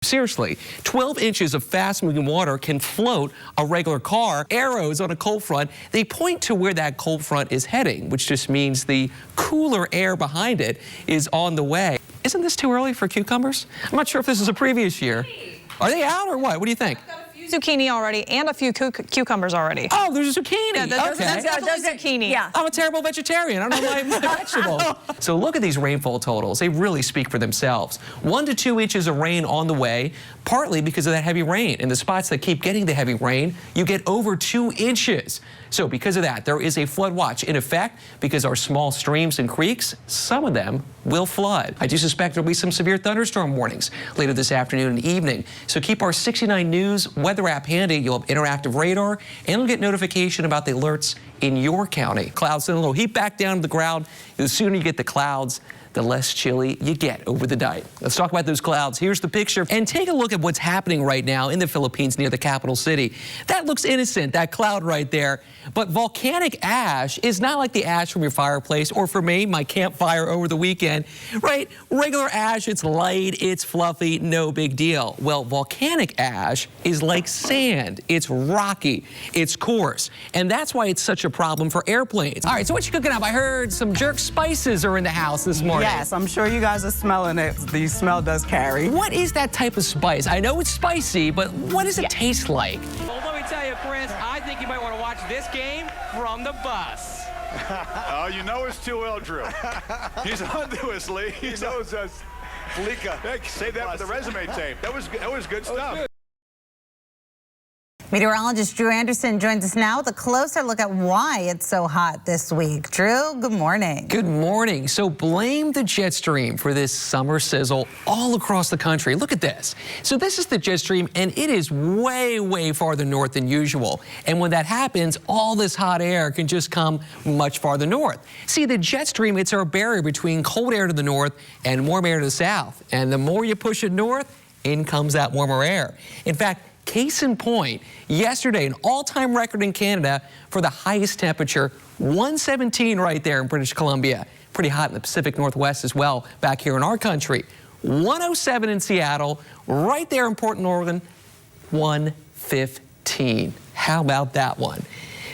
Seriously, 12 inches of fast-moving water can float a regular car. Arrows on a cold front, they point to where that cold front is heading, which just means the cooler air behind it is on the way. Isn't this too early for cucumbers? I'm not sure if this is a previous year. Are they out or what? What do you think? Zucchini already and a few cucumbers already. Oh, there's a zucchini. Yeah, okay. That's zucchini. Yeah. I'm a terrible vegetarian. I don't know my vegetables. So look at these rainfall totals. They really speak for themselves. 1 to 2 inches of rain on the way, partly because of that heavy rain. In the spots that keep getting the heavy rain, you get over 2 inches. So because of that, there is a flood watch in effect because our small streams and creeks, some of them will flood. I do suspect there will be some severe thunderstorm warnings later this afternoon and evening. So keep our 69 News weather app handy. You'll have interactive radar and you'll get notification about the alerts in your county. Clouds send a little heat back down to the ground. The sooner you get the clouds, the less chilly you get over the night. Let's talk about those clouds. Here's the picture. And take a look at what's happening right now in the Philippines near the capital city. That looks innocent, that cloud right there. But volcanic ash is not like the ash from your fireplace or for me, my campfire over the weekend, right? Regular ash, it's light, it's fluffy, no big deal. Well, volcanic ash is like sand. It's rocky, it's coarse. And that's why it's such a problem for airplanes. All right, so what you cooking up? I heard some jerk spices are in the house this morning. Yes, I'm sure you guys are smelling it. The smell does carry. What is that type of spice? I know it's spicy, but what does it taste like? Well, let me tell you, Chris, I think you might want to watch this game from the bus. Oh, you know it's too well, Drew. He's onto us, Lee. He knows us. Fleeka. Hey, save that for the resume tape. That was good stuff. Meteorologist Drew Anderson joins us now with a closer look at why it's so hot this week. Drew, good morning. Good morning. So blame the jet stream for this summer sizzle all across the country. Look at this. So this is the jet stream, and it is way, way farther north than usual. And when that happens, all this hot air can just come much farther north. See, the jet stream, it's our barrier between cold air to the north and warm air to the south. And the more you push it north, in comes that warmer air. In fact, case in point, yesterday, an all-time record in Canada for the highest temperature, 117 right there in British Columbia. Pretty hot in the Pacific Northwest as well back here in our country. 107 in Seattle, right there in Portland, Oregon, 115. How about that one?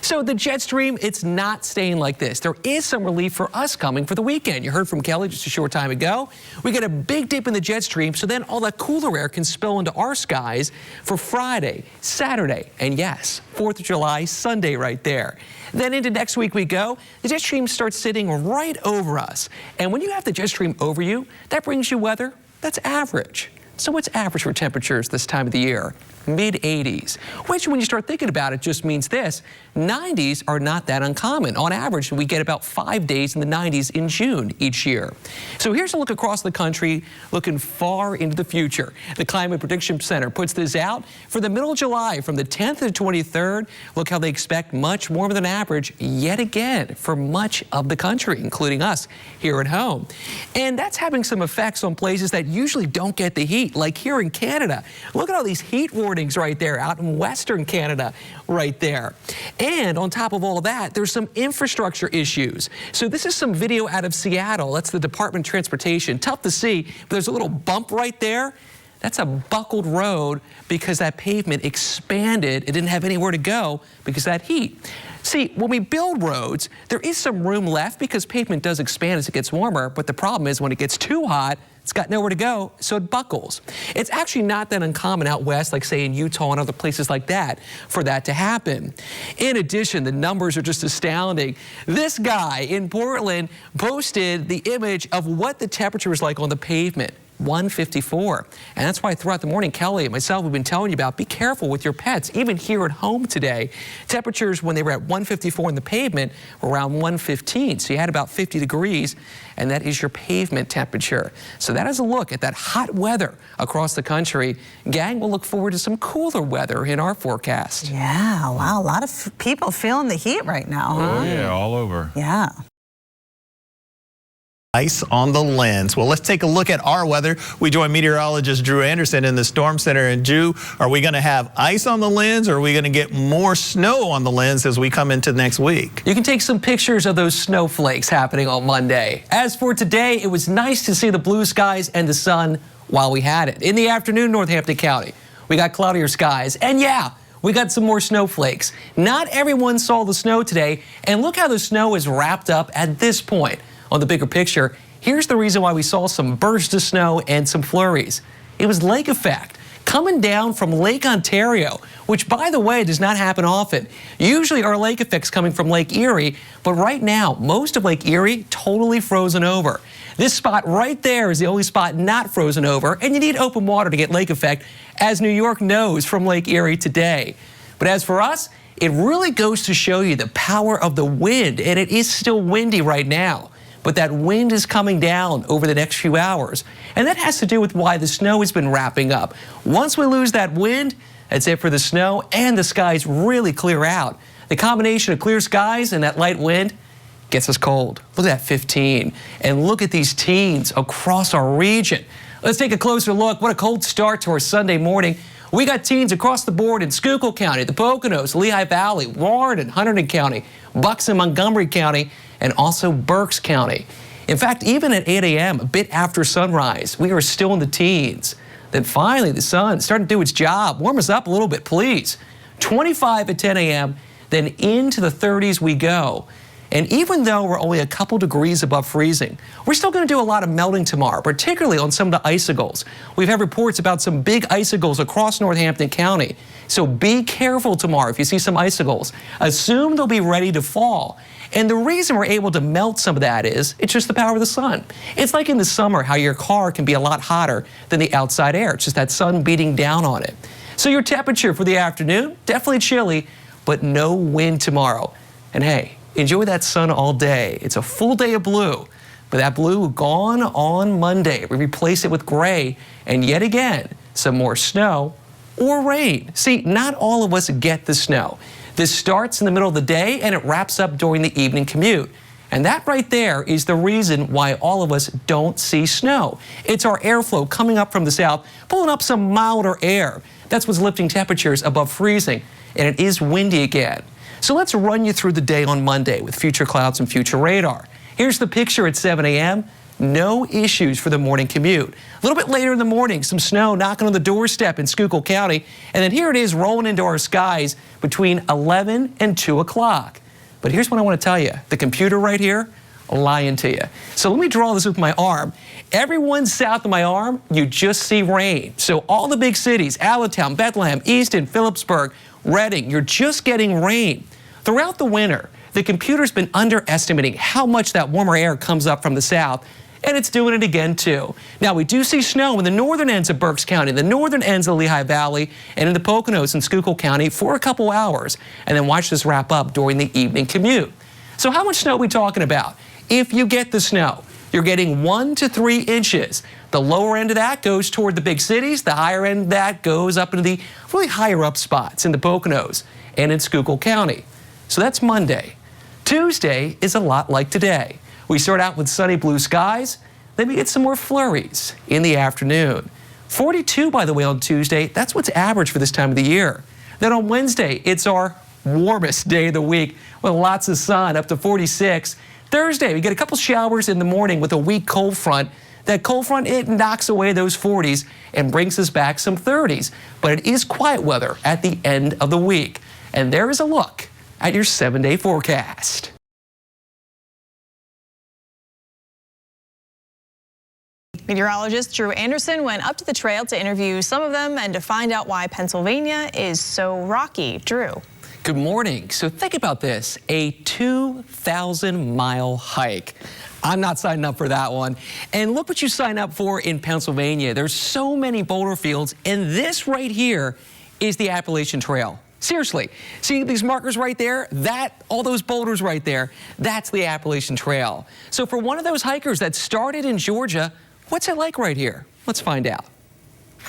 So the jet stream, it's not staying like this. There is some relief for us coming for the weekend. You heard from Kelly just a short time ago. We get a big dip in the jet stream, so then all that cooler air can spill into our skies for Friday, Saturday, and yes, 4th of July, Sunday right there. Then into next week we go. The jet stream starts sitting right over us. And when you have the jet stream over you, that brings you weather that's average. So what's average for temperatures this time of the year? Mid-80s, which when you start thinking about it just means this: 90s are not that uncommon. On average, we get about 5 days in the 90s in June each year. So here's a look across the country, looking far into the future. The Climate Prediction Center puts this out for the middle of July, from the 10th to the 23rd. Look how they expect much warmer than average yet again for much of the country, including us here at home. And that's having some effects on places that usually don't get the heat, like here in Canada. Look at all these heat warnings right there out in Western Canada right there. And on top of all of that, there's some infrastructure issues. So this is some video out of Seattle. That's the Department of Transportation. Tough to see, but there's a little bump right there. That's a buckled road because that pavement expanded. It didn't have anywhere to go because of that heat. See, when we build roads, there is some room left because pavement does expand as it gets warmer, but the problem is when it gets too hot, it's got nowhere to go, so it buckles. It's actually not that uncommon out west, like say in Utah and other places like that, for that to happen. In addition, the numbers are just astounding. This guy in Portland posted the image of what the temperature is like on the pavement. 154. And that's why throughout the morning, Kelly and myself have been telling you about be careful with your pets. Even here at home today, temperatures when they were at 154 in the pavement were around 115. So you had about 50 degrees, and that is your pavement temperature. So that is a look at that hot weather across the country. Gang, we'll look forward to some cooler weather in our forecast. Yeah, wow, a lot of people feeling the heat right now. Huh? Oh, yeah, all over. Yeah. Ice on the lens. Well, let's take a look at our weather. We join meteorologist Drew Anderson in the Storm Center. And Drew, are we going to have ice on the lens, or are we going to get more snow on the lens as we come into next week? You can take some pictures of those snowflakes happening on Monday. As for today, it was nice to see the blue skies and the sun while we had it. In the afternoon, Northampton County, we got cloudier skies. And yeah, we got some more snowflakes. Not everyone saw the snow today. And look how the snow is wrapped up at this point. On the bigger picture, here's the reason why we saw some bursts of snow and some flurries. It was lake effect coming down from Lake Ontario, which, by the way, does not happen often. Usually our lake effects coming from Lake Erie, but right now, most of Lake Erie totally frozen over. This spot right there is the only spot not frozen over, and you need open water to get lake effect, as New York knows from Lake Erie today. But as for us, it really goes to show you the power of the wind, and it is still windy right now. But that wind is coming down over the next few hours. And that has to do with why the snow has been wrapping up. Once we lose that wind, that's it for the snow, and the skies really clear out. The combination of clear skies and that light wind gets us cold. Look at that 15. And look at these teens across our region. Let's take a closer look. What a cold start to our Sunday morning. We got teens across the board in Schuylkill County, the Poconos, Lehigh Valley, Warren and Hunterdon County, Bucks and Montgomery County, and also Berks County. In fact, even at 8 a.m., a bit after sunrise, we are still in the teens. Then finally, the sun starting to do its job. Warm us up a little bit, please. 25 at 10 a.m., then into the 30s we go. And even though we're only a couple degrees above freezing, we're still going to do a lot of melting tomorrow, particularly on some of the icicles. We've had reports about some big icicles across Northampton County. So be careful tomorrow if you see some icicles. Assume they'll be ready to fall. And the reason we're able to melt some of that is it's just the power of the sun. It's like in the summer how your car can be a lot hotter than the outside air. It's just that sun beating down on it. So your temperature for the afternoon, definitely chilly, but no wind tomorrow. And hey, enjoy that sun all day. It's a full day of blue, but that blue gone on Monday. We replace it with gray, and yet again, some more snow or rain. See, not all of us get the snow. This starts in the middle of the day and it wraps up during the evening commute. And that right there is the reason why all of us don't see snow. It's our airflow coming up from the south, pulling up some milder air. That's what's lifting temperatures above freezing, and it is windy again. So let's run you through the day on Monday with future clouds and future radar. Here's the picture at 7 a.m. No issues for the morning commute. A little bit later in the morning, some snow knocking on the doorstep in Schuylkill County. And then here it is rolling into our skies between 11 and 2 o'clock. But here's what I want to tell you. The computer right here, lying to you. So let me draw this with my arm. Everyone south of my arm, you just see rain. So all the big cities, Allentown, Bethlehem, Easton, Phillipsburg, Reading, you're just getting rain. Throughout the winter, the computer's been underestimating how much that warmer air comes up from the south, and it's doing it again too. Now we do see snow in the northern ends of Berks County, the northern ends of the Lehigh Valley, and in the Poconos and Schuylkill County for a couple hours. And then watch this wrap up during the evening commute. So how much snow are we talking about? If you get the snow, you're getting 1 to 3 inches. The lower end of that goes toward the big cities. The higher end of that goes up into the really higher up spots in the Poconos and in Schuylkill County. So that's Monday. Tuesday is a lot like today. We start out with sunny blue skies, then we get some more flurries in the afternoon. 42, by the way, on Tuesday, that's what's average for this time of the year. Then on Wednesday, it's our warmest day of the week with lots of sun, up to 46. Thursday, we get a couple showers in the morning with a weak cold front. That cold front, it knocks away those 40s and brings us back some 30s. But it is quiet weather at the end of the week. And there is a look at your 7-day forecast. Meteorologist Drew Anderson went up to the trail to interview some of them and to find out why Pennsylvania is so rocky. Drew. Good morning. So think about this, a 2,000-mile hike. I'm not signing up for that one. And look what you sign up for in Pennsylvania. There's so many boulder fields, and this right here is the Appalachian Trail. Seriously, see these markers right there? All those boulders right there, that's the Appalachian Trail. So for one of those hikers that started in Georgia, what's it like right here? Let's find out.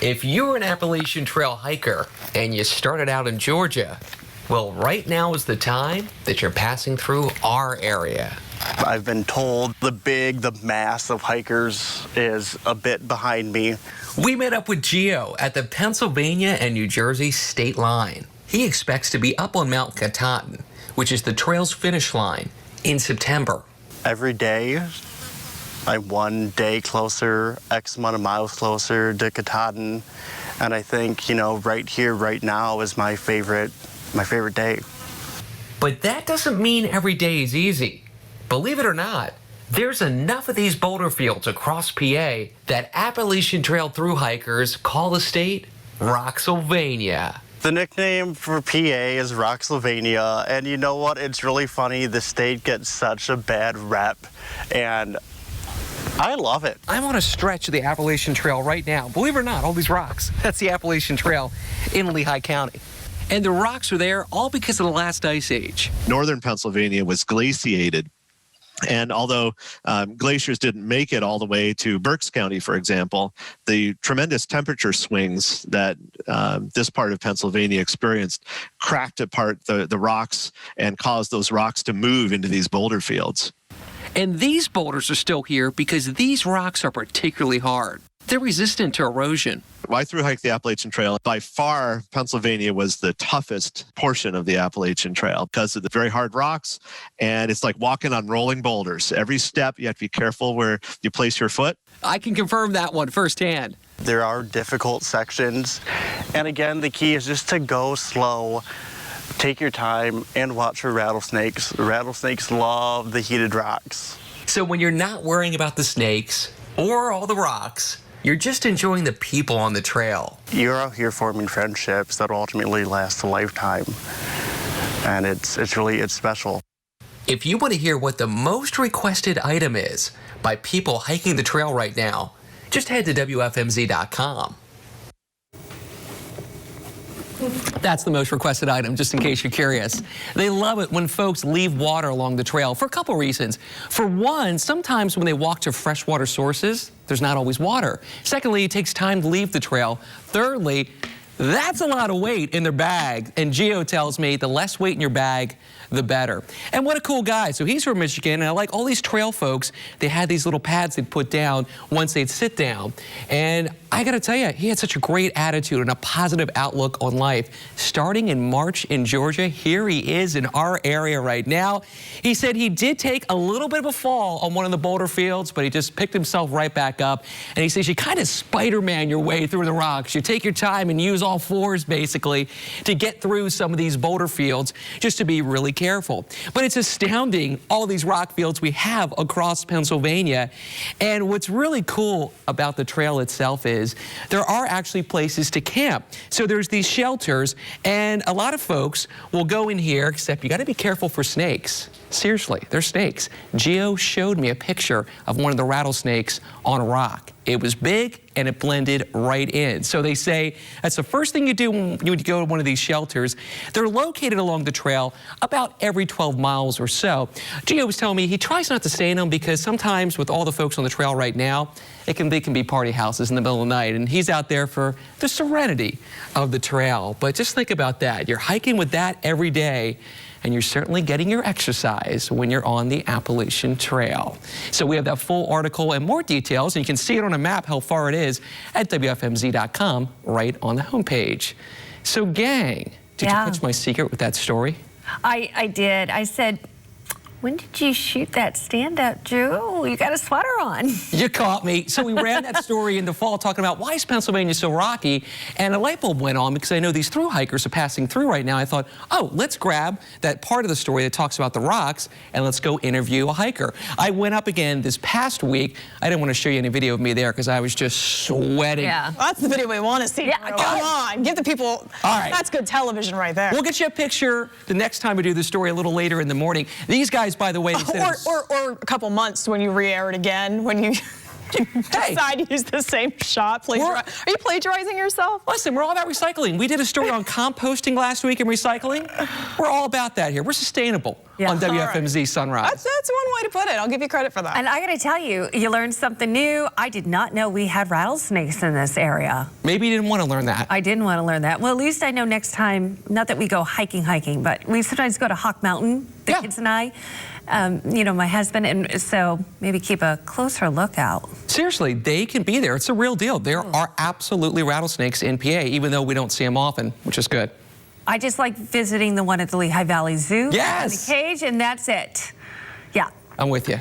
If you're an Appalachian Trail hiker and you started out in Georgia, well, right now is the time that you're passing through our area. I've been told the mass of hikers is a bit behind me. We met up with Gio at the Pennsylvania and New Jersey state line. He expects to be up on Mount Katahdin, which is the trail's finish line, in September. Every day I'm one day closer, X amount of miles closer to Katahdin, and I think, you know, right here, right now is my favorite day. But that doesn't mean every day is easy. Believe it or not, there's enough of these boulder fields across PA that Appalachian Trail thru hikers call the state Rocksylvania. The nickname for PA is Rocksylvania, and you know what? It's really funny. The state gets such a bad rep, and I love it. I'm on a stretch of the Appalachian Trail right now. Believe it or not, all these rocks. That's the Appalachian Trail in Lehigh County. And the rocks are there all because of the last ice age. Northern Pennsylvania was glaciated. And although glaciers didn't make it all the way to Berks County, for example, the tremendous temperature swings that this part of Pennsylvania experienced cracked apart the rocks and caused those rocks to move into these boulder fields. And these boulders are still here because these rocks are particularly hard. They're resistant to erosion. I thru hiked the Appalachian Trail. By far, Pennsylvania was the toughest portion of the Appalachian Trail because of the very hard rocks, and it's like walking on rolling boulders. Every step, you have to be careful where you place your foot. I can confirm that one firsthand. There are difficult sections, and again, the key is just to go slow, take your time, and watch for rattlesnakes. Rattlesnakes love the heated rocks. So when you're not worrying about the snakes or all the rocks, you're just enjoying the people on the trail. You're out here forming friendships that ultimately last a lifetime, and it's special. If you want to hear what the most requested item is by people hiking the trail right now, just head to WFMZ.com. That's the most requested item, just in case you're curious. They love it when folks leave water along the trail for a couple reasons. For one, sometimes when they walk to freshwater sources, there's not always water. Secondly, it takes time to leave the trail. Thirdly, that's a lot of weight in their bag. And Gio tells me the less weight in your bag, the better. And what a cool guy. So he's from Michigan, and I like all these trail folks, they had these little pads they'd put down once they'd sit down. And I gotta tell you, he had such a great attitude and a positive outlook on life. Starting in March in Georgia, here he is in our area right now. He said he did take a little bit of a fall on one of the boulder fields, but he just picked himself right back up. And he says you kind of Spider-Man your way through the rocks. You take your time and use all fours basically to get through some of these boulder fields, just to be really careful. But it's astounding, all these rock fields we have across Pennsylvania. And what's really cool about the trail itself is there are actually places to camp. So there's these shelters, and a lot of folks will go in here, except you got to be careful for snakes. Seriously, they're snakes. Gio showed me a picture of one of the rattlesnakes on a rock. It was big and it blended right in. So they say that's the first thing you do when you would go to one of these shelters. They're located along the trail about every 12 miles or so. Gio was telling me he tries not to stay in them because sometimes with all the folks on the trail right now, they can be party houses in the middle of the night, and he's out there for the serenity of the trail. But just think about that. You're hiking with that every day, and you're certainly getting your exercise when you're on the Appalachian Trail. So we have that full article and more details, and you can see it on a map how far it is at WFMZ.com right on the homepage. So gang, did you catch my secret with that story? I did. I said, when did you shoot that stand-up, Drew? You got a sweater on. You caught me. So we ran that story in the fall talking about why is Pennsylvania so rocky, and a light bulb went on because I know these thru hikers are passing through right now. I thought, oh, let's grab that part of the story that talks about the rocks and let's go interview a hiker. I went up again this past week. I didn't want to show you any video of me there because I was just sweating. Yeah, that's the video we want to see. Yeah, come on, give the people. All right. That's good television right there. We'll get you a picture the next time we do the story a little later in the morning. These guys, by the way, or a couple months when you re-air it again, when you decide to use the same shot. Are you plagiarizing yourself? Listen, we're all about recycling. We did a story on composting last week and recycling. We're all about that here. We're sustainable on WFMZ Sunrise. That's one way to put it. I'll give you credit for that. And I got to tell you, you learned something new. I did not know we had rattlesnakes in this area. Maybe you didn't want to learn that. I didn't want to learn that. Well, at least I know next time, not that we go hiking, but we sometimes go to Hawk Mountain, the kids and I. You know, my husband, and so maybe keep a closer lookout. Seriously, they can be there. It's a real deal. There are absolutely rattlesnakes in PA, even though we don't see them often, which is good. I just like visiting the one at the Lehigh Valley Zoo. Yes. In the cage, and that's it. Yeah. I'm with you.